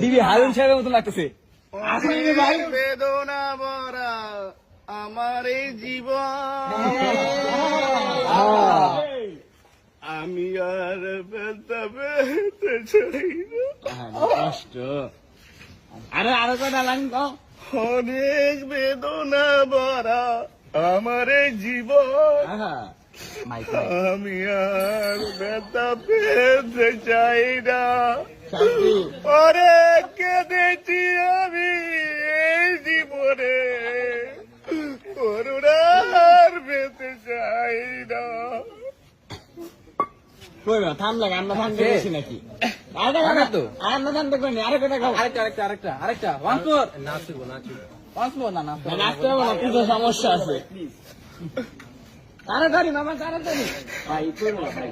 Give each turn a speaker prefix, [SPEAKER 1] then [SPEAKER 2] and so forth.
[SPEAKER 1] দিবি হারুন সাহেবের মতো লাগতেছে।
[SPEAKER 2] বেদনা ভরা আমার এই জীবন, আমি আর ব্যথা পেতে চাই না।
[SPEAKER 1] কষ্ট আরো কটা লাইন কও।
[SPEAKER 2] অনেক বেদনা ভরা আমার এই জীবন, আমি আর ব্যথা পেতে চাই না। অনেক কেঁদেছি আমি এই জীবনে, করুণার পেতে চাই না।
[SPEAKER 1] থামলে আমরা থামতে গেছি নাকি? আমরা থামতে করিনি। আরো কটা খাও। আরেকটা নাচবো না, নাচতে হবে না, কিছু সমস্যা আছে। তাড়াতাড়ি মামা, তাড়াতাড়ি ভাই, করবো ভাই।